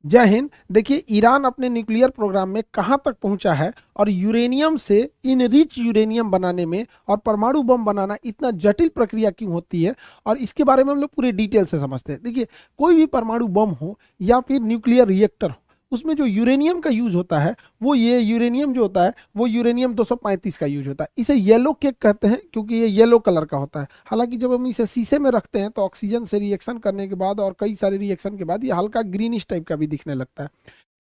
जय हिंद। देखिए, ईरान अपने न्यूक्लियर प्रोग्राम में कहाँ तक पहुंचा है और यूरेनियम से इनरिच यूरेनियम बनाने में और परमाणु बम बनाना इतना जटिल प्रक्रिया क्यों होती है, और इसके बारे में हम लोग पूरे डिटेल से समझते हैं। देखिए, कोई भी परमाणु बम हो या फिर न्यूक्लियर रिएक्टर हो, उसमें जो यूरेनियम का यूज होता है, वो ये यूरेनियम जो होता है वो यूरेनियम 235 का यूज होता है। इसे येलो केक कहते हैं क्योंकि ये येलो कलर का होता है। हालांकि जब हम इसे शीशे में रखते हैं तो ऑक्सीजन से रिएक्शन करने के बाद और कई सारे रिएक्शन के बाद ये हल्का ग्रीनिश टाइप का भी दिखने लगता है।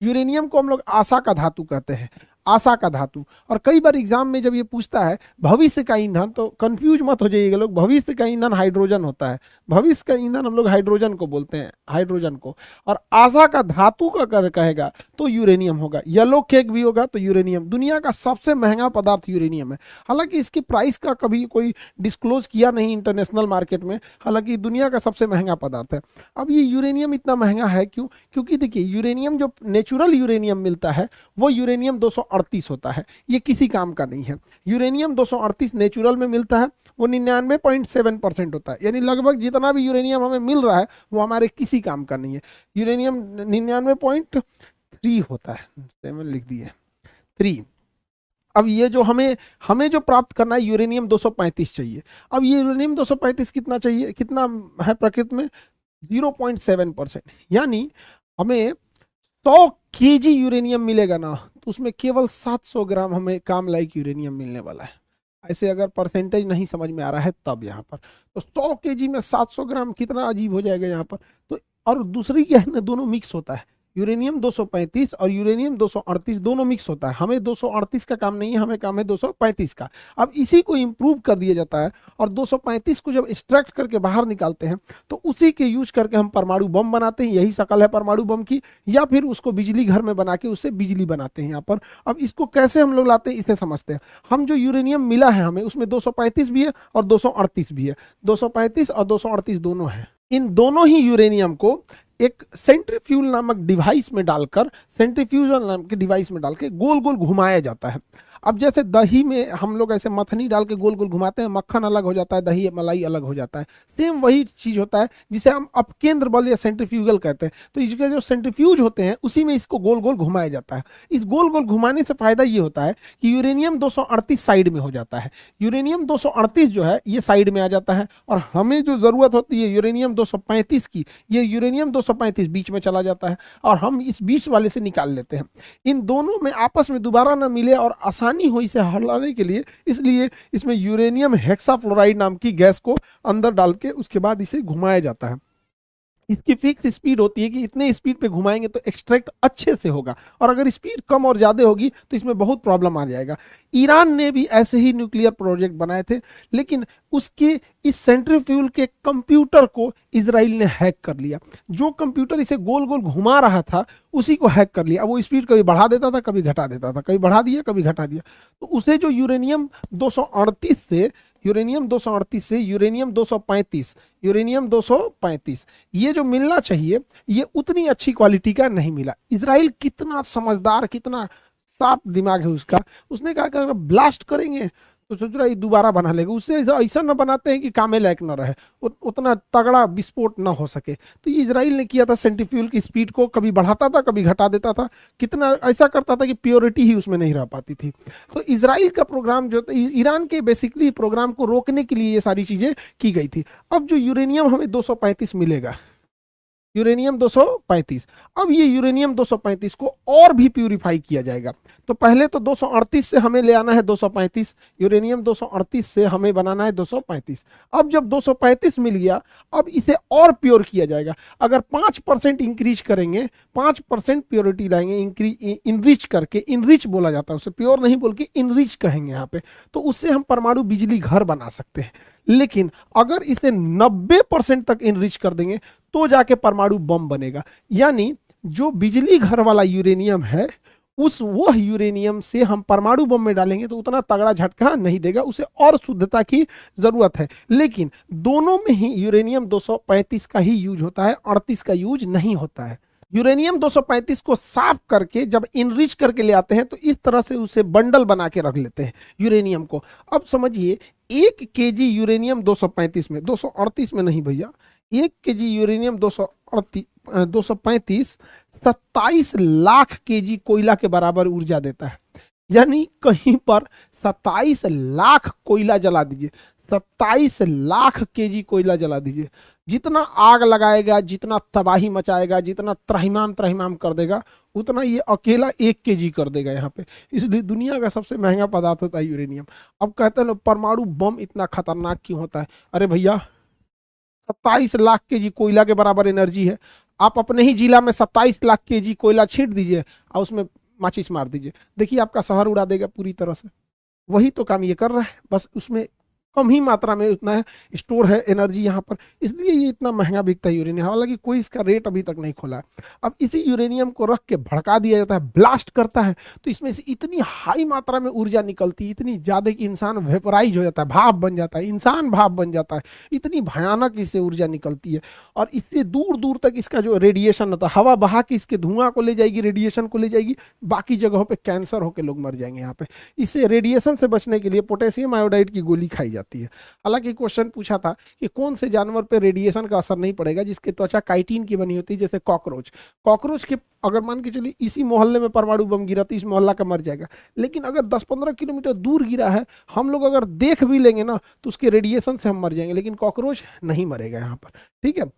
यूरेनियम को हम लोग आशा का धातु कहते हैं, आशा का धातु। और कई बार एग्जाम में जब ये पूछता है भविष्य का ईंधन, तो कंफ्यूज मत हो जाइएगा लोग, भविष्य का ईंधन हाइड्रोजन होता है। भविष्य का ईंधन हम लोग हाइड्रोजन को बोलते हैं, हाइड्रोजन को। और आशा का धातु का कर कहेगा तो यूरेनियम होगा। येलो केक भी होगा तो यूरेनियम। दुनिया का सबसे महंगा पदार्थ यूरेनियम है। हालांकि इसकी प्राइस का कभी कोई डिस्क्लोज किया नहीं इंटरनेशनल मार्केट में, हालांकि दुनिया का सबसे महंगा पदार्थ है। अब ये यूरेनियम इतना महंगा है क्यों? क्योंकि देखिए, यूरेनियम जो नेचुरल यूरेनियम मिलता है वो यूरेनियम 238 होता है, ये किसी काम का नहीं है। यूरेनियम 238 नेचुरल में मिलता है, वो 99.7% होता है, यानी लगभग जितना भी यूरेनियम हमें मिल रहा है वो हमारे किसी काम का नहीं है। यूरेनियम 99.3 होता है, 7 लिख दिए 3। अब ये जो हमें हमें जो प्राप्त करना है यूरेनियम 235 चाहिए। अब ये यूरेनियम 235 कितना चाहिए, कितना है प्रकृति में? 0.7%। यानी हमें 100 kg यूरेनियम मिलेगा ना, तो उसमें केवल 700 ग्राम हमें काम लायक यूरेनियम मिलने वाला है। ऐसे अगर परसेंटेज नहीं समझ में आ रहा है तब यहाँ पर, तो 100 kg में 700 ग्राम कितना अजीब हो जाएगा यहाँ पर। तो और दूसरी क्या है ना, दोनों मिक्स होता है। यूरेनियम 235 और यूरेनियम 238 दोनों मिक्स होता है। हमें 238 का काम नहीं है, हमें काम है 235 का। अब इसी को इंप्रूव कर दिया जाता है और 235 को जब एक्सट्रैक्ट करके बाहर निकालते हैं तो उसी के यूज करके हम परमाणु बम बनाते हैं। यही शकल है परमाणु बम की। या फिर उसको बिजली घर में बना के उससे बिजली बनाते हैं यहाँ पर। अब इसको कैसे हम लोग लाते हैं इसे समझते हैं। हम जो यूरेनियम मिला है हमें, उसमें 235 भी है और 238 भी है। 235 और 238 दोनों है। इन दोनों ही यूरेनियम को एक सेंट्रीफ्यूल नामक डिवाइस में डालकर, सेंट्रीफ्यूजल नाम के डिवाइस में डाल के गोल गोल घुमाया जाता है। अब जैसे दही में हम लोग ऐसे मथनी डाल के गोल गोल घुमाते हैं, मक्खन अलग हो जाता है, दही मलाई अलग हो जाता है, सेम वही चीज होता है जिसे हम अपकेंद्र बल या सेंट्रीफ्यूगल कहते हैं। तो इसके जो सेंट्रीफ्यूज होते हैं उसी में इसको गोल गोल घुमाया जाता है। इस गोल गोल घुमाने से फायदा ये होता है कि यूरेनियम 238 साइड में हो जाता है। यूरेनियम 238 जो है ये साइड में आ जाता है, और हमें जो जरूरत होती है यूरेनियम 235 की, ये यूरेनियम 235 बीच में चला जाता है और हम इस बीच वाले से निकाल लेते हैं। इन दोनों में आपस में दोबारा ना मिले और आसानी हो इसे हटाने के लिए, इसलिए इसमें यूरेनियम हेक्साफ्लोराइड नाम की गैस को अंदर डाल के उसके बाद इसे घुमाया जाता है। इसकी फिक्स स्पीड होती है कि इतने स्पीड पे घुमाएंगे तो एक्सट्रैक्ट अच्छे से होगा, और अगर स्पीड कम और ज्यादा होगी तो इसमें बहुत प्रॉब्लम आ जाएगा। ईरान ने भी ऐसे ही न्यूक्लियर प्रोजेक्ट बनाए थे, लेकिन उसके इस सेंट्रीफ्यूल के कंप्यूटर को इसराइल ने हैक कर लिया। जो कंप्यूटर इसे गोल गोल घुमा रहा था उसी को हैक कर लिया। अब वो स्पीड कभी बढ़ा देता था, कभी घटा देता था, कभी बढ़ा दिया कभी घटा दिया। तो उसे जो यूरेनियम 238 से यूरेनियम 238 से यूरेनियम 235, यूरेनियम 235 ये जो मिलना चाहिए ये उतनी अच्छी क्वालिटी का नहीं मिला। इसराइल कितना समझदार, कितना साफ दिमाग है उसका, उसने कहा कि अगर ब्लास्ट करेंगे तो सोच रहा है दोबारा बना लेगा। उससे ऐसा ना बनाते हैं कि कामे लायक ना रहे, उतना तगड़ा विस्फोट ना हो सके। तो ये इसराइल ने किया था, सेंट्रीफ्यूल की स्पीड को कभी बढ़ाता था कभी घटा देता था, कितना ऐसा करता था कि प्योरिटी ही उसमें नहीं रह पाती थी। तो इसराइल का प्रोग्राम जो ईरान के बेसिकली प्रोग्राम को रोकने के लिए ये सारी चीजें की गई थी। अब जो यूरेनियम हमें 235 मिलेगा, यूरेनियम 235, अब ये यूरेनियम 235 को और भी प्यूरिफाई किया जाएगा। तो पहले तो 238 से हमें ले आना है 235, यूरेनियम 238 से हमें बनाना है 235। अब जब 235 मिल गया, अब इसे और प्योर किया जाएगा। अगर 5% इंक्रीज करेंगे, 5% प्योरिटी लाएंगे, इनरिच करके, इनरिच बोला जाता है उसे, प्योर नहीं बोल के इनरिच कहेंगे यहाँ पे, तो उससे हम परमाणु बिजली घर बना सकते हैं। लेकिन अगर इसे 90% तक इनरिच कर देंगे तो जाके परमाणु बम बनेगा। यानी जो बिजली घर वाला यूरेनियम है वो यूरेनियम से हम परमाणु बम में डालेंगे तो उतना तगड़ा झटका नहीं देगा, उसे और शुद्धता की जरूरत है। लेकिन दोनों में ही यूरेनियम 235 का ही यूज होता है, 38 का यूज नहीं होता है। यूरेनियम 235 को साफ करके जब इनरिच करके ले आते हैं तो इस तरह से उसे बंडल बना के रख लेते हैं यूरेनियम को। अब समझिए 1 kg यूरेनियम 235 में, 238 में नहीं भैया, 1 kg यूरेनियम 235 27 लाख केजी कोयला के बराबर ऊर्जा देता है। यानी कहीं पर 27 लाख कोयला जला दीजिए, 27 लाख केजी कोयला जला दीजिए, जितना आग लगाएगा, जितना तबाही मचाएगा, जितना त्रहिमाम त्रहिमाम कर देगा, उतना ये अकेला 1 केजी कर देगा यहाँ पे। इसलिए दुनिया का सबसे महंगा पदार्थ होता है यूरेनियम। अब कहते हैं लोग परमाणु बम इतना खतरनाक क्यों होता है? अरे भैया 27 लाख केजी कोयला के बराबर एनर्जी है। आप अपने ही जिला में 27 लाख केजी कोयला छींट दीजिए और उसमें माचिस मार दीजिए, देखिए आपका शहर उड़ा देगा पूरी तरह से। वही तो काम ये कर रहा है, बस उसमें कम ही मात्रा में उतना है स्टोर है एनर्जी यहाँ पर, इसलिए ये इतना महंगा बिकता है यूरेनियम। हालांकि कोई इसका रेट अभी तक नहीं खोला है। अब इसी यूरेनियम को रख के भड़का दिया जाता है, ब्लास्ट करता है, तो इसमें से इतनी हाई मात्रा में ऊर्जा निकलती है, इतनी ज़्यादा कि इंसान वेपराइज हो जाता है, भाप बन जाता है, इंसान भाप बन जाता है। इतनी भयानक इससे ऊर्जा निकलती है और इससे दूर दूर तक इसका जो रेडिएशन होता है, हवा बहा के इसके धुआं को ले जाएगी, रेडिएशन को ले जाएगी, बाकी जगहों पर कैंसर होकर लोग मर जाएंगे यहाँ पे। इससे रेडिएशन से बचने के लिए पोटेशियम आयोडाइड की गोली खाई जाती है। हालांकि क्वेश्चन पूछा था कि कौन से जानवर पे रेडिएशन का असर नहीं पड़ेगा जिसकी त्वचा काइटिन की बनी होती है, जैसे कॉकरोच। कॉकरोच के अगर मान के चलिए इसी मोहल्ले में परमाणु बम गिरा तो इस मोहल्ला का मर जाएगा, लेकिन अगर 10-15 किलोमीटर दूर गिरा है, हम लोग अगर देख भी लेंगे ना तो उसके रेडिएशन से हम मर जाएंगे, लेकिन कॉकरोच नहीं मरेगा यहाँ पर। ठीक है,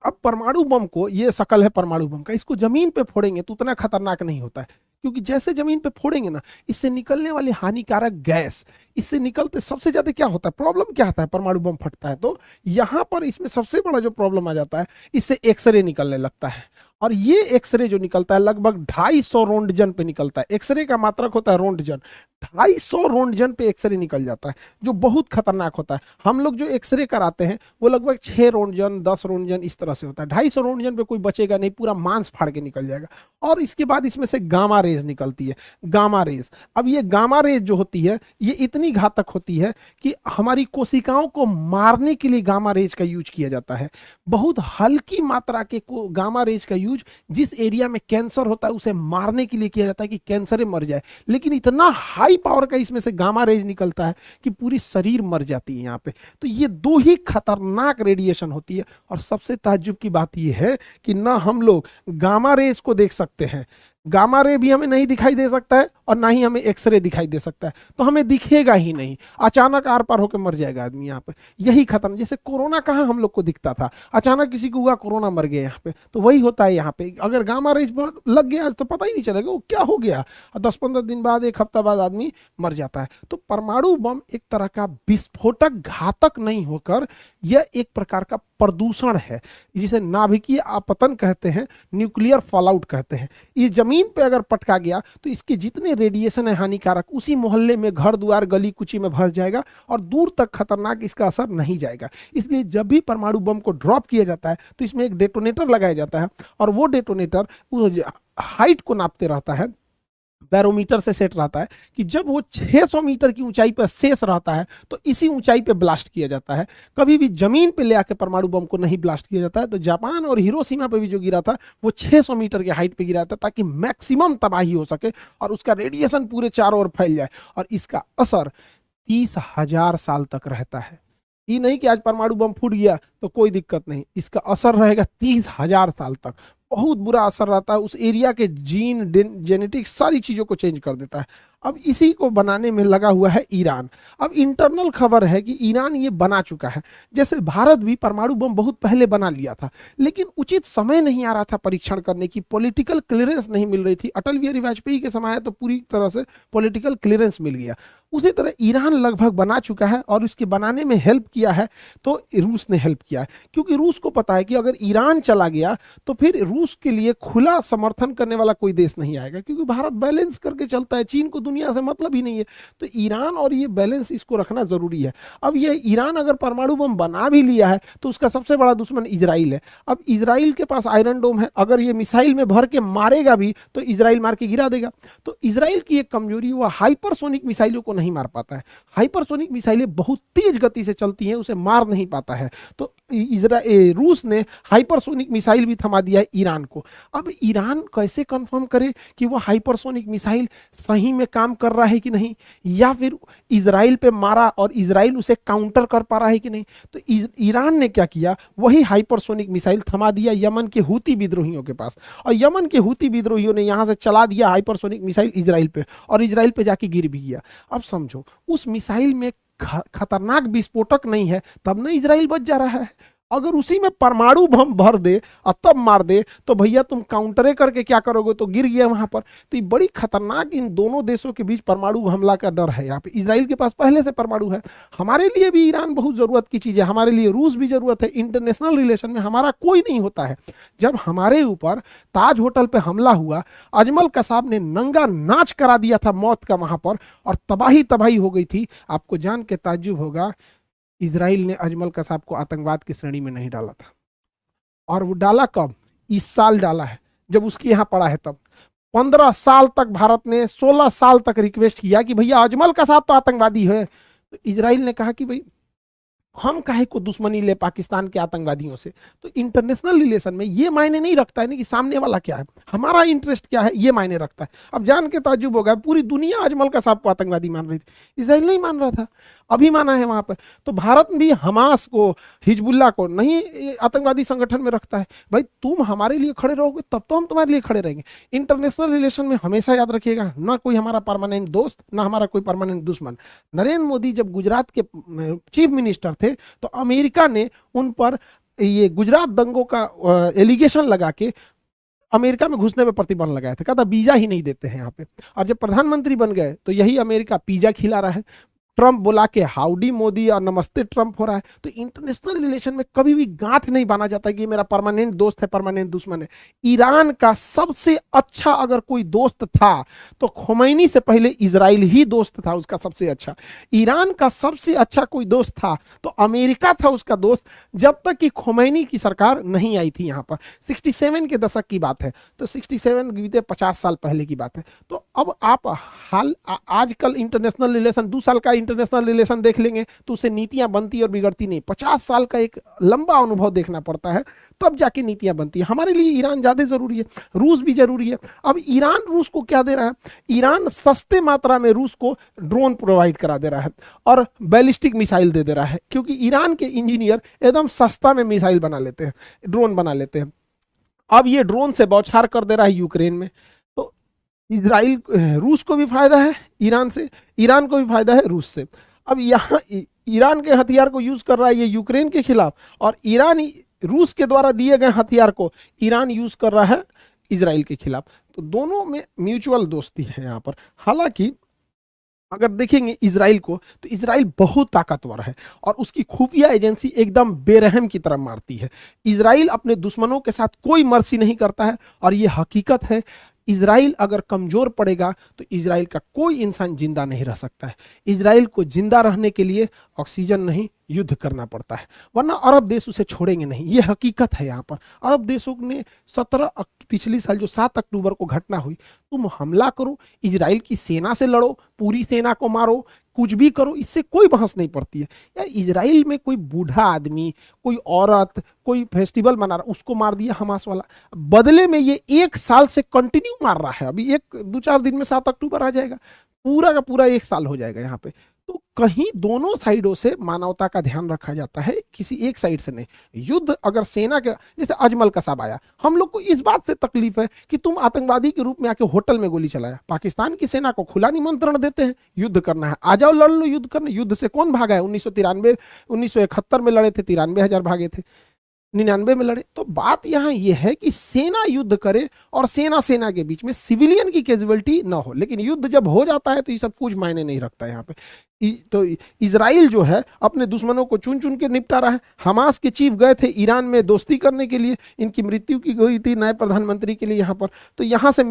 अब परमाणु बम को, ये शकल है परमाणु बम का, इसको जमीन पे फोड़ेंगे तो उतना खतरनाक नहीं होता है, क्योंकि जैसे जमीन पे फोड़ेंगे ना, इससे निकलने वाली हानिकारक गैस, इससे निकलते सबसे ज्यादा क्या होता है, प्रॉब्लम क्या आता है परमाणु बम फटता है तो यहाँ पर इसमें सबसे बड़ा जो प्रॉब्लम आ जाता है, इससे एक्सरे निकलने लगता है। और ये एक्सरे जो निकलता है लगभग 250 रोंटजन पे निकलता है। एक्सरे का मात्रक होता है रोंटजन, 250 रोंटजन पे एक्सरे निकल जाता है, जो बहुत खतरनाक होता है। हम लोग जो एक्सरे कराते हैं वो लगभग 6 रोंटजन 10 रोंटजन इस तरह से होता है। 250 रोंटजन पे कोई बचेगा नहीं, पूरा मांस फाड़ के निकल जाएगा। और इसके बाद इसमें से गामा रेज निकलती है, गामा रेज। अब ये गामा रेज जो होती है ये इतनी घातक होती है कि हमारी कोशिकाओं को मारने के लिए गामा रेज का यूज किया जाता है। बहुत हल्की मात्रा के गामा रेज का यूज जिस एरिया में कैंसर होता है उसे मारने के लिए किया जाता है कि कैंसर मर जाए, लेकिन इतना हाई पावर का इसमें से गामा रेज निकलता है कि पूरी शरीर मर जाती है यहाँ पे। तो ये दो ही खतरनाक रेडिएशन होती है। और सबसे ताज्जुब की बात यह है कि ना हम लोग गामा रेज को देख सकते हैं, गामा रे भी हमें नहीं दिखाई दे सकता है, और ना ही हमें एक्सरे दिखाई दे सकता है, तो हमें दिखेगा ही नहीं, अचानक आर पार होकर मर जाएगा आदमी यहाँ पे। यही खतरनाक, जैसे कोरोना कहाँ हम लोग को दिखता था, अचानक किसी को हुआ कोरोना मर गया यहाँ पे, तो वही होता है यहाँ पे। अगर गामा रेज लग गया तो पता ही नहीं चलेगा वो क्या हो गया, 10-15 दिन बाद, 1 हफ्ता बाद आदमी मर जाता है। तो परमाणु बम एक तरह का विस्फोटक घातक नहीं होकर यह एक प्रकार का प्रदूषण है, जिसे नाभिकीय आपतन कहते हैं, न्यूक्लियर फॉलआउट कहते हैं। इस जमीन पे अगर पटका गया तो इसके जितने रेडिएशन है हानिकारक, उसी मोहल्ले में, घर द्वार, गली कुची में भस जाएगा और दूर तक खतरनाक इसका असर नहीं जाएगा। इसलिए जब भी परमाणु बम को ड्रॉप किया जाता है तो इसमें एक डेटोनेटर लगाया जाता है, और वो डेटोनेटर हाइट को नापते रहता है, बैरोमीटर से सेट रहता है कि जब वो 600 मीटर की ऊंचाई पर शेष रहता है तो इसी ऊंचाई पे ब्लास्ट किया जाता है। कभी भी जमीन पे ले आके परमाणु बम को नहीं ब्लास्ट किया जाता है। तो जापान और हिरोशिमा पे भी जो गिरा था वो 600 मीटर के हाइट पे गिरा था, ताकि मैक्सिमम तबाही हो सके और उसका रेडिएशन पूरे चारों ओर फैल जाए, और इसका असर 30,000 साल तक रहता है। ये नहीं कि आज परमाणु बम फूट गया तो कोई दिक्कत नहीं, इसका असर रहेगा 30,000 साल तक। बहुत बुरा असर रहता है, उस एरिया के जीन, जेनेटिक्स, सारी चीज़ों को चेंज कर देता है। अब इसी को बनाने में लगा हुआ है ईरान। अब इंटरनल खबर है कि ईरान ये बना चुका है। जैसे भारत भी परमाणु बम बहुत पहले बना लिया था, लेकिन उचित समय नहीं आ रहा था परीक्षण करने की, पॉलिटिकल क्लियरेंस नहीं मिल रही थी। अटल बिहारी वाजपेयी के समय तो पूरी तरह से पॉलिटिकल क्लियरेंस मिल गया। उसी तरह ईरान लगभग बना चुका है, और इसके बनाने में हेल्प किया है तो रूस ने हेल्प किया है, क्योंकि रूस को पता है कि अगर ईरान चला गया तो फिर रूस के लिए खुला समर्थन करने वाला कोई देश नहीं आएगा, क्योंकि भारत बैलेंस करके चलता है, चीन को दुनिया से मतलब ही नहीं है। तो ईरान और ये बैलेंस, इसको रखना जरूरी है। अब ये ईरान अगर परमाणु बम बना भी लिया है तो उसका सबसे बड़ा दुश्मन इजराइल है। अब इजराइल के पास आयरन डोम है, अगर ये मिसाइल में भर के मारेगा भी तो इजराइल मार के गिरा देगा। तो इजराइल की एक कमजोरी, वो हाइपरसोनिक मिसाइलों को नहीं मार पाता है। हाइपरसोनिक मिसाइलें बहुत तेज गति से चलती हैं, उसे मार नहीं पाता है। तो रूस ने हाइपरसोनिक मिसाइल भी थमा दिया है ईरान को। अब ईरान कैसे कंफर्म करे कि वो हाइपरसोनिक मिसाइल सही में काम कर रहा है कि नहीं, या फिर इजराइल पे मारा और इजराइल उसे काउंटर कर पा रहा है कि नहीं। तो ईरान ने क्या किया, वही हाइपरसोनिक मिसाइल थमा दिया यमन के हूती विद्रोहियों के पास, और यमन के हूती विद्रोहियों ने यहां से चला दिया हाइपरसोनिक मिसाइल इजराइल पे, और इजराइल पे जाके गिर भी गया। अब समझो, उस मिसाइल में खतरनाक विस्फोटक नहीं है, तब ना इजराइल बच जा रहा है। अगर उसी में परमाणु बम भर दे और तब मार दे तो भैया तुम काउंटरे करके क्या करोगे, तो गिर गया वहां पर। तो ये बड़ी खतरनाक इन दोनों देशों के बीच परमाणु हमला का डर है। यहाँ पे इजराइल के पास पहले से परमाणु है। हमारे लिए भी ईरान बहुत जरूरत की चीज है, हमारे लिए रूस भी जरूरत है। इंटरनेशनल रिलेशन में हमारा कोई नहीं होता है। जब हमारे ऊपर ताज होटल पे हमला हुआ, अजमल कसाब ने नंगा नाच करा दिया था मौत का वहां पर, और तबाही तबाही हो गई थी। आपको जान के ताज्जुब होगा, इजराइल ने अजमल कसाब को आतंकवाद की श्रेणी में नहीं डाला था। और वो डाला कब, इस साल डाला है, जब उसके यहाँ पड़ा है तब। 15 साल तक भारत ने, 16 साल तक रिक्वेस्ट किया कि भैया अजमल कसाब तो आतंकवादी है। तो इजराइल ने कहा कि भाई हम काहे को दुश्मनी ले पाकिस्तान के आतंकवादियों से। तो इंटरनेशनल रिलेशन में ये मायने नहीं रखता है ना कि सामने वाला क्या है, हमारा इंटरेस्ट क्या है, ये मायने रखता है। अब जान के ताज्जुब होगा, पूरी दुनिया अजमल कसाब को आतंकवादी मान रही थी, इजराइल नहीं मान रहा था, अभी माना है वहां पर। तो भारत भी हमास को, हिजबुल्ला को नहीं आतंकवादी संगठन में रखता है। भाई तुम हमारे लिए खड़े रहोगे तब तो हम तुम्हारे लिए खड़े रहेंगे। इंटरनेशनल रिलेशन में हमेशा याद रखिएगा, ना कोई हमारा परमानेंट दोस्त, ना हमारा कोई परमानेंट दुश्मन। नरेंद्र मोदी जब गुजरात के चीफ मिनिस्टर थे तो अमेरिका ने उन पर ये गुजरात दंगों का एलिगेशन लगा के अमेरिका में घुसने पे प्रतिबंध लगाया था, कहता वीजा ही नहीं देते हैं यहाँ पे। और जब प्रधानमंत्री बन गए तो यही अमेरिका पिज्जा खिला रहा है, ट्रंप बोला के हाउडी मोदी और नमस्ते ट्रंप हो रहा है। तो इंटरनेशनल रिलेशन में कभी भी गांठ नहीं बांधा जाता कि मेरा परमानेंट दोस्त है, परमानेंट दुश्मन है। ईरान का सबसे अच्छा अगर कोई दोस्त था तो खोमैनी से पहले इजराइल ही दोस्त था उसका सबसे अच्छा। ईरान का सबसे अच्छा कोई दोस्त था तो अमेरिका था उसका दोस्त, जब तक कि खोमैनी की सरकार नहीं आई थी यहाँ पर। 67 के दशक की बात है, तो 67 बीते 50 साल पहले की बात है। तो अब आप हाल आजकल इंटरनेशनल रिलेशन 2 साल का इंटरनेशनल रिलेशन देख लेंगे तो उससे नीतियां बनती और बिगड़ती नहीं। 50 साल का एक लंबा अनुभव देखना पड़ता है, तब जाके नीतियां बनती है। हमारे लिए ईरान ज्यादा जरूरी है, रूस भी जरूरी है। अब ईरान रूस को क्या दे रहा है, ईरान सस्ते मात्रा में रूस को ड्रोन प्रोवाइड करा दे रहा है और बैलिस्टिक मिसाइल दे रहा है, क्योंकि ईरान के इंजीनियर एकदम सस्ता में मिसाइल बना लेते हैं, ड्रोन बना लेते हैं। अब ये ड्रोन से बौछार कर दे रहा है यूक्रेन में। तो इजराइल, रूस को भी फायदा है ईरान से, ईरान को भी फायदा है रूस से। अब यहाँ ईरान के हथियार को यूज कर रहा है ये यूक्रेन के खिलाफ, और ईरान रूस के द्वारा दिए गए हथियार को ईरान यूज कर रहा है इजराइल के खिलाफ। तो दोनों में म्यूचुअल दोस्ती है यहाँ पर। हालांकि अगर देखेंगे इजराइल को तो इजराइल बहुत ताकतवर है और उसकी खुफिया एजेंसी एकदम बेरहम की तरह मारती है। इजराइल अपने दुश्मनों के साथ कोई मर्सी नहीं करता है, और ये हकीकत है। इजराइल अगर कमजोर पड़ेगा तो इजराइल का कोई इंसान जिंदा नहीं रह सकता है। इजराइल को जिंदा रहने के लिए ऑक्सीजन नहीं, युद्ध करना पड़ता है, वरना अरब देश उसे छोड़ेंगे नहीं। ये हकीकत है। यहाँ पर अरब देशों ने पिछले साल जो 7 अक्टूबर को घटना हुई, तुम हमला करो, इजराइल की सेना से लड़ो, पूरी सेना को मारो, कुछ भी करो, इससे कोई बहस नहीं पड़ती है। यार इजराइल में कोई बूढ़ा आदमी, कोई औरत, कोई फेस्टिवल मना रहा, उसको मार दिया हमास वाला। बदले में ये 1 साल से कंटिन्यू मार रहा है। अभी 2-4 दिन में 7 अक्टूबर आ जाएगा, पूरा का पूरा 1 साल हो जाएगा यहाँ पे। तो कहीं दोनों साइडों से मानवता का ध्यान रखा जाता है, किसी एक साइड से नहीं। युद्ध अगर सेना के, जैसे अजमल कसाब आया, हम लोग को इस बात से तकलीफ है कि तुम आतंकवादी के रूप में आके होटल में गोली चलाया। पाकिस्तान की सेना को खुला निमंत्रण देते हैं, युद्ध करना है आ जाओ, लड़ लो, युद्ध करना। युद्ध से कौन भागा है? 1971 में लड़े थे, 93,000 भागे थे, 99 में लड़े। तो बात यहाँ ये है कि सेना युद्ध करे और सेना के बीच में सिविलियन की कैजुअलिटी ना हो। लेकिन युद्ध जब हो जाता है तो ये सब कुछ मायने नहीं रखता है यहाँ पे। तो इजराइल जो है अपने दुश्मनों को चुन चुन के निपटा रहा है। हमास के चीफ गए थे ईरान में दोस्ती करने के लिए, इनकी मृत्यु की गई थी नए प्रधानमंत्री के लिए यहाँ पर, तो यहाँ से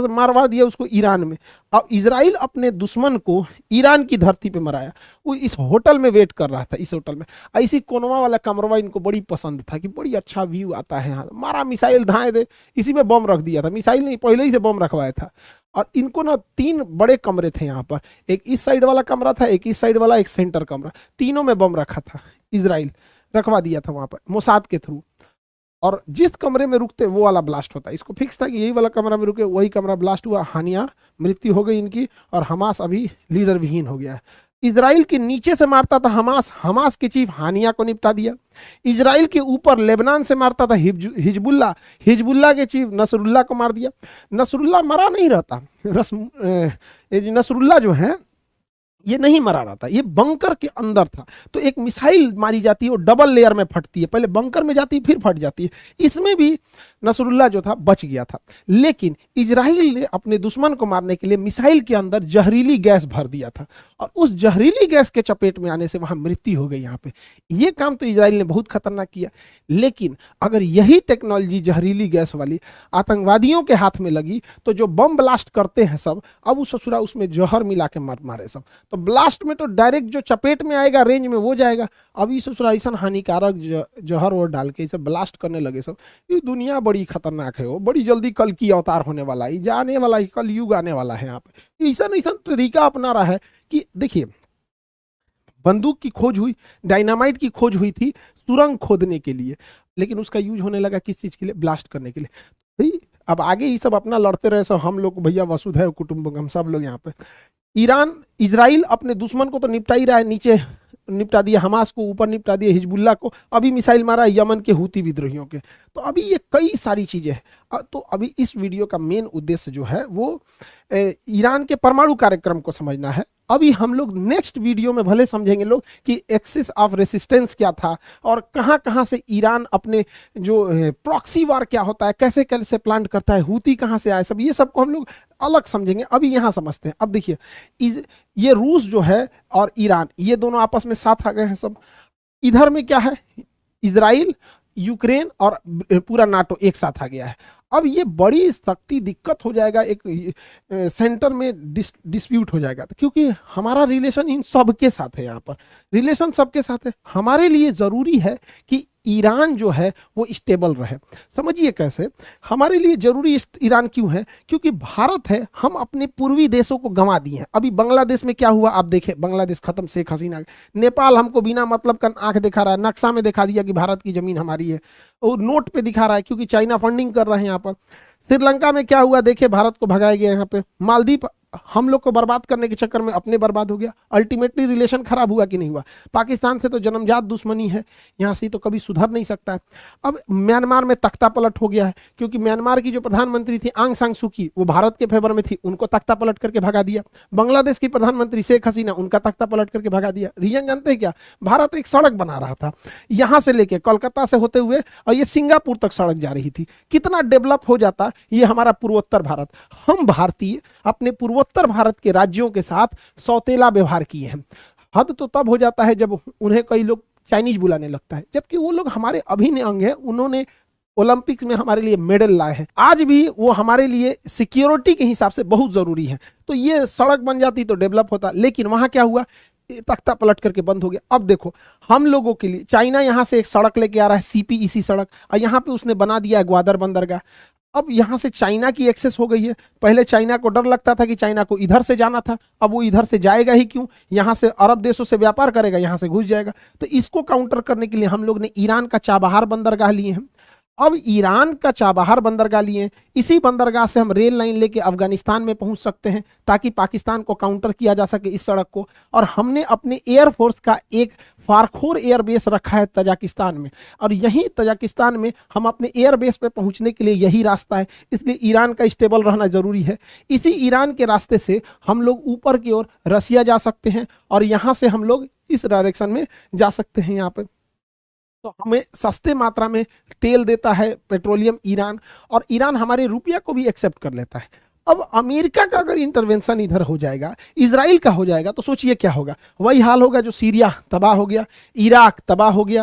मारवा दिया उसको ईरान में। अब इजराइल अपने दुश्मन को ईरान की धरती पे मराया। वो इस होटल में वेट कर रहा था, इस होटल में। ऐसी कोनवा वाला कमरवा इनको बड़ी पसंद था कि बड़ी अच्छा व्यू आता है यहाँ, मारा मिसाइल धाए दे, इसी में बम रख दिया था। मिसाइल नहीं, पहले ही से बम रखवाया था। और इनको ना 3 बड़े कमरे थे यहाँ पर, एक इस साइड वाला कमरा था, एक इस साइड वाला, एक सेंटर कमरा, तीनों में बम रखा था इजराइल। रखवा दिया था वहां पर मोसाद के थ्रू, और जिस कमरे में रुकते वो वाला ब्लास्ट होता। इसको फिक्स था कि यही वाला कमरा में रुके, वही कमरा ब्लास्ट हुआ, हानिया मृत्यु हो गई इनकी, और हमास अभी लीडर विहीन हो गया है। इजराइल के नीचे से मारता था हमास, हमास के चीफ हानिया को निपटा दिया। इजराइल के ऊपर लेबनान से मारता था हिजबुल्ला, हिजबुल्ला के चीफ नसरुल्ला को मार दिया। नसरुल्ला मरा नहीं रहता, नसरुल्ला जो है ये नहीं मरा रहता, ये बंकर के अंदर था। तो एक मिसाइल मारी जाती है, वो डबल लेयर में फटती है, पहले बंकर में जाती है फिर फट जाती है। इसमें भी नसरुल्ला जो था बच गया था, लेकिन इजराइल ने अपने दुश्मन को मारने के लिए मिसाइल के अंदर जहरीली गैस भर दिया था, और उस जहरीली गैस के चपेट में आने से वहां मृत्यु हो गई। यहाँ पे ये काम तो इजराइल ने बहुत खतरनाक किया, लेकिन अगर यही टेक्नोलॉजी जहरीली गैस वाली आतंकवादियों के हाथ में लगी तो जो बम ब्लास्ट करते हैं सब, अब उस ससुरा उसमें जहर मिला के मारे सब, तो ब्लास्ट में तो डायरेक्ट जो चपेट में आएगा रेंज में वो जाएगा। अभी ससुरा ऐसा हानिकारक जहर और डाल के इसे ब्लास्ट करने लगे सब। ये दुनिया बड़ी खतरनाक है, वो बड़ी जल्दी कल की अवतार होने वाला है, जाने वाला है, कल युग आने वाला है। यहाँ पे ऐसा ऐसा तरीका अपना रहा है कि देखिए, बंदूक की खोज हुई, डायनामाइट की खोज हुई थी सुरंग खोदने के लिए, लेकिन उसका यूज होने लगा किस चीज के लिए? ब्लास्ट करने के लिए। भाई अब आगे ये सब अपना लड़ते रहे सब, हम लोग भैया वसुधैव कुटुंबकम, सब लोग यहाँ पे। ईरान इजराइल अपने दुश्मन को तो निपटा ही रहा है, नीचे निपटा दिया हमास को, ऊपर निपटा दिया हिजबुल्ला को, अभी मिसाइल मारा यमन के हूती विद्रोहियों के। तो अभी ये कई सारी चीजें हैं। तो अभी इस वीडियो का मेन उद्देश्य जो है वो ईरान के परमाणु कार्यक्रम को समझना है। अभी हम लोग नेक्स्ट वीडियो में भले समझेंगे लोग कि एक्सिस ऑफ रेसिस्टेंस क्या था, और कहां कहां से ईरान अपने जो प्रॉक्सी वार क्या होता है, कैसे कैसे प्लान करता है, हूती कहां से आए, सब ये सबको हम लोग अलग समझेंगे। अभी यहां समझते हैं। अब देखिए, ये रूस जो है और ईरान, ये दोनों आपस में साथ आ गए हैं सब। इधर में क्या है? इजराइल, यूक्रेन और पूरा नाटो एक साथ आ गया है। अब ये बड़ी सख्ती दिक्कत हो जाएगा, एक सेंटर में डिस्प्यूट हो जाएगा, तो क्योंकि हमारा रिलेशन इन सब के साथ है, यहाँ पर रिलेशन सबके साथ है। हमारे लिए जरूरी है कि ईरान जो है वो स्टेबल रहे। समझिए कैसे हमारे लिए जरूरी ईरान क्यों है? क्योंकि भारत है, हम अपने पूर्वी देशों को गंवा दिए हैं। अभी बांग्लादेश में क्या हुआ आप देखें, बांग्लादेश खत्म, शेख हसीना। नेपाल हमको बिना मतलब का आंख दिखा रहा है, नक्शा में दिखा दिया कि भारत की जमीन हमारी है, और नोट पे दिखा रहा है क्योंकि चाइना फंडिंग कर रहे हैं यहाँ पर। श्रीलंका में क्या हुआ देखे, भारत को भगाया गया यहाँ पे। मालदीव हम लोग को बर्बाद करने के चक्कर में अपने बर्बाद हो गया। अल्टीमेटली रिलेशन खराब हुआ कि नहीं हुआ? पाकिस्तान से तो जन्मजात दुश्मनी है, यहाँ से तो कभी सुधर नहीं सकता है। अब म्यांमार में तख्ता पलट हो गया है, क्योंकि म्यांमार की जो प्रधानमंत्री थी आंग सान सू की, वो भारत के फेवर में थी, उनको तख्ता पलट करके भगा दिया। बांग्लादेश की प्रधानमंत्री शेख हसीना, उनका तख्ता पलट करके भगा दिया। रीजन जानते हैं क्या? भारत एक सड़क बना रहा था, यहाँ से लेके कोलकाता से होते हुए और ये सिंगापुर तक सड़क जा रही थी। कितना डेवलप हो जाता ये हमारा पूर्वोत्तर भारत। हम भारतीय अपने पूर्वोत्तर भारत के राज्यों के साथ सौतेला व्यवहार किए हैं। हद तो तब हो जाता है जब उन्हें कई लोग चाइनीज बुलाने लगता है, जबकि वो लोग हमारे अभिन्न अंग हैं। उन्होंने ओलंपिक्स में हमारे लिए मेडल लाए हैं, आज भी वो हमारे लिए सिक्योरिटी के हिसाब से बहुत जरूरी है। तो ये सड़क बन जाती तो डेवलप होता, लेकिन वहां क्या हुआ, तख्ता पलट करके बंद हो गया। अब देखो हम लोगों के लिए चाइना यहां से एक सड़क लेके आ रहा है, सीपीईसी सड़क, और यहां पे उसने बना दिया है ग्वादर बंदरगाह। अब यहां से चाइना की एक्सेस हो गई है। पहले चाइना को डर लगता था कि चाइना को इधर से जाना था, अब वो इधर से जाएगा ही क्यों, यहां से अरब देशों से व्यापार करेगा, यहां से घुस जाएगा। तो इसको काउंटर करने के लिए हम लोग ने ईरान का चाबहार बंदरगाह लिए हैं। अब ईरान का चाबहार बंदरगाह लिए, इसी बंदरगाह से हम रेल लाइन लेके अफगानिस्तान में पहुंच सकते हैं, ताकि पाकिस्तान को काउंटर किया जा सके इस सड़क को। और हमने अपने एयरफोर्स का एक फारखोर एयरबेस रखा है तजाकिस्तान में, और यहीं तजाकिस्तान में हम अपने एयरबेस पे पहुंचने के लिए यही रास्ता है। इसलिए ईरान का स्टेबल रहना जरूरी है। इसी ईरान के रास्ते से हम लोग ऊपर की ओर रसिया जा सकते हैं, और यहां से हम लोग इस डायरेक्शन में जा सकते हैं। यहाँ पे तो हमें सस्ते मात्रा में तेल देता है पेट्रोलियम ईरान, और ईरान हमारे रुपया को भी एक्सेप्ट कर लेता है। अब अमेरिका का अगर इंटरवेंशन इधर हो जाएगा, इजराइल का हो जाएगा, तो सोचिए क्या होगा। वही हाल होगा जो सीरिया तबाह हो गया, इराक तबाह हो गया,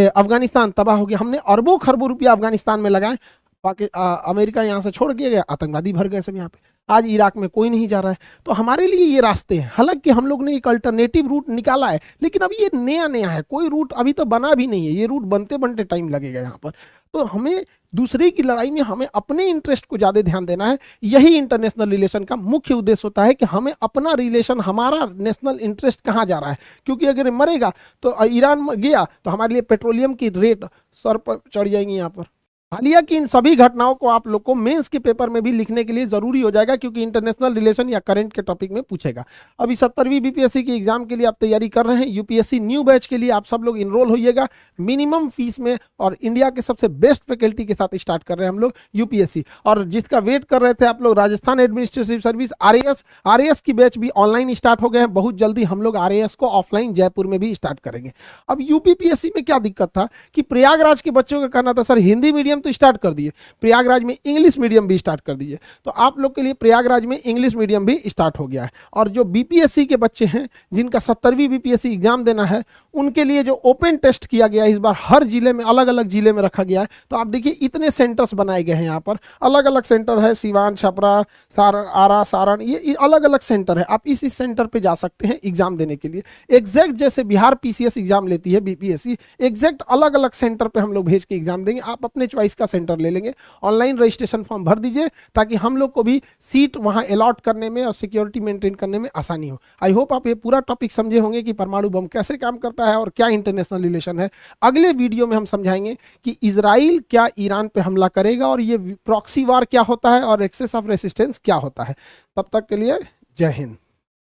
अफगानिस्तान तबाह हो गया। हमने अरबों खरबों रुपया अफगानिस्तान में लगाए, अमेरिका यहाँ से छोड़ के गया, आतंकवादी भर गए सब यहाँ पे। आज इराक में कोई नहीं जा रहा है। तो हमारे लिए ये रास्ते हैं, हालांकि हम लोग ने एक अल्टरनेटिव रूट निकाला है, लेकिन अभी ये नया नया है, कोई रूट अभी तो बना भी नहीं है, ये रूट बनते बनते टाइम लगेगा यहाँ पर। तो हमें दूसरे की लड़ाई में हमें अपने इंटरेस्ट को ज़्यादा ध्यान देना है। यही इंटरनेशनल रिलेशन का मुख्य उद्देश्य होता है कि हमें अपना रिलेशन, हमारा नेशनल इंटरेस्ट कहाँ जा रहा है, क्योंकि अगर मरेगा तो ईरान गया तो हमारे लिए पेट्रोलियम की रेट सर पर चढ़ जाएंगी यहाँ पर। हालिया की इन सभी घटनाओं को आप लोग को मेंस के पेपर में भी लिखने के लिए जरूरी हो जाएगा, क्योंकि इंटरनेशनल रिलेशन या करंट के टॉपिक में पूछेगा। अभी 70वीं बीपीएससी की एग्जाम के लिए आप तैयारी कर रहे हैं, यूपीएससी न्यू बैच के लिए आप सब लोग इनरोल होइएगा मिनिमम फीस में, और इंडिया के सबसे बेस्ट फैकल्टी के साथ स्टार्ट कर रहे हैं हम लोग यूपीएससी। और जिसका वेट कर रहे थे आप लोग, राजस्थान एडमिनिस्ट्रेटिव सर्विस आरएएस की बैच भी ऑनलाइन स्टार्ट हो गए हैं। बहुत जल्दी हम लोग आरएएस को ऑफलाइन जयपुर में भी स्टार्ट करेंगे। अब यूपीपीएससी में क्या दिक्कत था कि प्रयागराज के बच्चों का कहना था सर हिंदी मीडियम तो स्टार्ट कर दिए, प्रयागराज में इंग्लिश मीडियम भी स्टार्ट कर दिए। तो आप लोग के लिए प्रयागराज में इंग्लिश मीडियम भी स्टार्ट हो गया है। और जो बीपीएससी के बच्चे हैं जिनका 70वीं बीपीएससी एग्जाम देना है, उनके लिए जो ओपन टेस्ट किया गया है इस बार, हर जिले में अलग अलग जिले में रखा गया है। तो आप देखिए इतने सेंटर्स बनाए गए हैं यहाँ पर, अलग अलग सेंटर है, सिवान, छपरा, सारण, आरा, सारण, ये अलग अलग सेंटर है। आप इस सेंटर पे जा सकते हैं एग्जाम देने के लिए। एग्जैक्ट जैसे बिहार पीसीएस एग्जाम लेती है बीपीएससी, एग्जैक्ट अलग अलग सेंटर पे हम लोग भेज के एग्जाम देंगे। आप अपने चॉइस का सेंटर ले लेंगे, ऑनलाइन रजिस्ट्रेशन फॉर्म भर दीजिए ताकि हम लोग को भी सीट वहां अलॉट करने में और सिक्योरिटी मेंटेन करने में आसानी हो। आई होप आप ये पूरा टॉपिक समझे होंगे कि परमाणु बम कैसे काम करता है और क्या इंटरनेशनल रिलेशन है। अगले वीडियो में हम समझाएंगे कि इजराइल क्या ईरान पे हमला करेगा और ये प्रॉक्सी वार क्या होता है और एक्सेस ऑफ रेसिस्टेंस क्या होता है। तब तक के लिए जय हिंद।